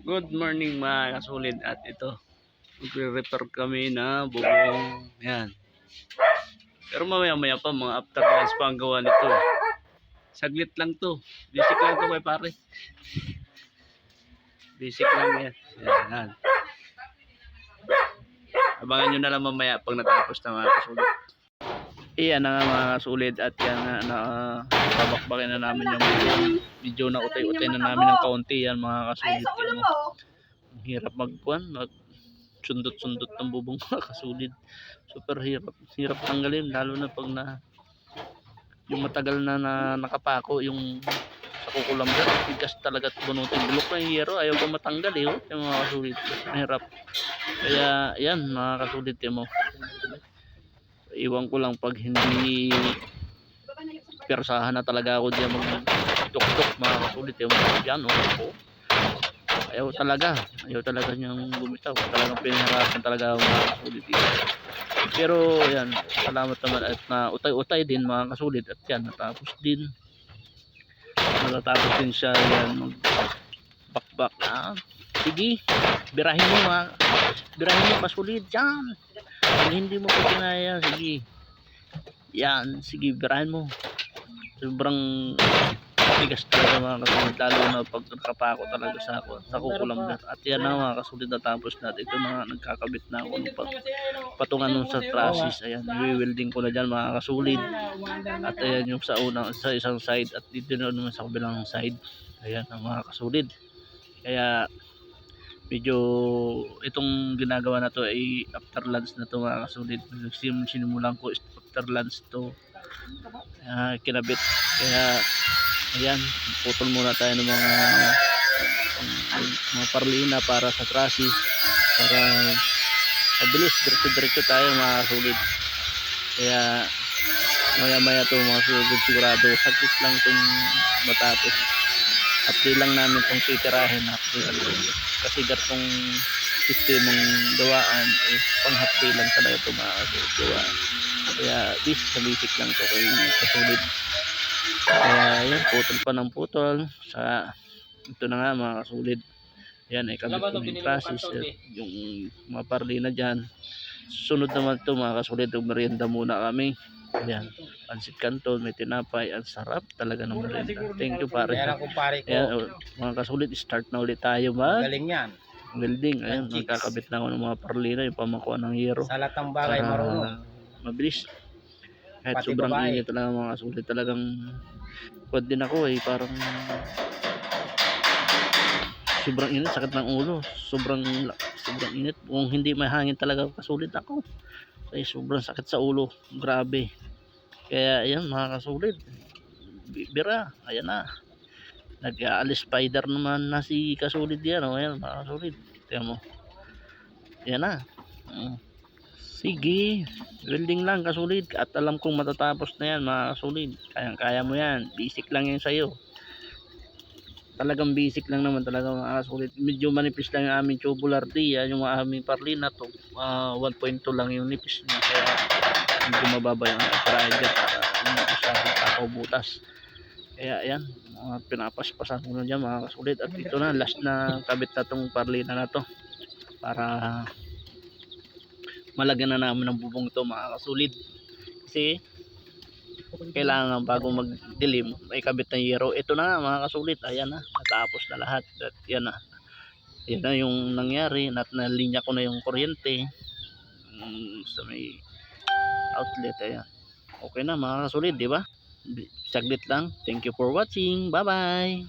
Good morning mga kasulid, at ito magre-repair kami na bubong yan, pero mamaya pa mga after class pa ang gawa nito. Saglit lang to, basic lang to kay pare, basic lang yan. Yan, abangan nyo na lang mamaya pag natapos na mga kasulid. Iyan na nga mga kasulid, at yan na babakbakin na namin yung medyo na utay-utay na namin ng kaunti yan mga kasulid. Ang hirap mag sundot-sundot ng bubong mga kasulid. Super hirap tanggalin, lalo na pag yung matagal na, nakapako yung sa kukulamber. Bigas talaga at bunutin. Bulok na yung hero, ayaw ko matanggal yung mga kasulid. Hirap. Kaya yan mga kasulid mo. Iwan ko lang pag hindi persahan na talaga ako diyan mag-tuk-tuk mga kasulid mo. Yan ayaw talaga niyang bumitaw. Talagang pinahirapan talaga mga kasulit dito. Pero yan, salamat naman at na utay-utay din mga kasulit, at yan natapos din siya. Yan, magbakbak na. Sige, birahin mo kasulit yan. Kung hindi mo pa kinaya, sige yan, sige birahin mo. Sobrang bigas talaga mga kasulit, lalo na pag nakapako talaga sa kukulamber. At yan na mga kasulit, natapos na. Ito na, nagkakabit na ako ng patungan nun sa trusses. Ayan, i-welding ko na dyan mga kasulit. At ayan yung sa isang side, at dito na naman sa kabilang side. Ayan ang mga kasulit. Kaya medyo itong ginagawa na to ay after lunch na to mga kasulit. Sinimulan ko after lunch to kinabit. Kaya ayan, putol muna tayo ng mga parlina para sa trusses, para mabilis, diretso tayo mga kasulit. Kaya maya to mga kasulit, sigurado saglit lang itong matapos. Update lang namin itong titirahin, kasi gatong sistemong gawaan pang update lang talaga ito mga kasulit gawaan. Kaya basic lang ito kay kasulit. Kaya yan, putol pa ng putol sa ito na nga mga kasulit. Yan ay kabit ko yung trusses, yung mga parlina dyan. Sunod naman ito mga kasulit, merienda muna kami. Yan, pansit canton, may tinapay. Ang sarap talaga ng merienda. Thank you pare. Yan, mga kasulit, start na ulit tayo galing yan, welding. Ayan, magkakabit na ako ng mga parlina, yung pamakuha ng hero. Sa latang bagay marunong mabilis. Kahit pati sobrang babae. Init talaga mga kasulit, talagang quad din ako parang sobrang init, sakit ng ulo, sobrang init. Kung hindi may hangin talaga kasulit ako, ay sobrang sakit sa ulo, grabe. Kaya ayan mga kasulit, bira, ayan na, nag-aalis spider naman na si kasulit yan. Ayan mga kasulit, tingnan mo, ayan na. Sige, welding lang kasulit, at alam kong matatapos na yan mga kasulit. Kaya mo yan, basic lang yan sa'yo. Talagang basic lang naman talaga mga kasulit. Medyo manipis lang yung aming tubular D, yan yung aming parlina to, 1.2 lang yung nipis niya. Kaya medyo mababa yung triangle para hindi masyadong takaw butas. Kaya yan, pinapaspasan ko na dyan mga kasulit. At ito na, last na kabit na tong parlina na to, para malagyan na namin ng bubong ito mga kasulit. Kasi kailangan bago magdilim may kabit na yero. Ito na mga kasulit, ayan na, natapos na lahat. At yan na yung nangyari, nalinya ko na yung kuryente sa may outlet. Ayan, okay na mga kasulit, di ba? Saglit lang. Thank you for watching, bye bye.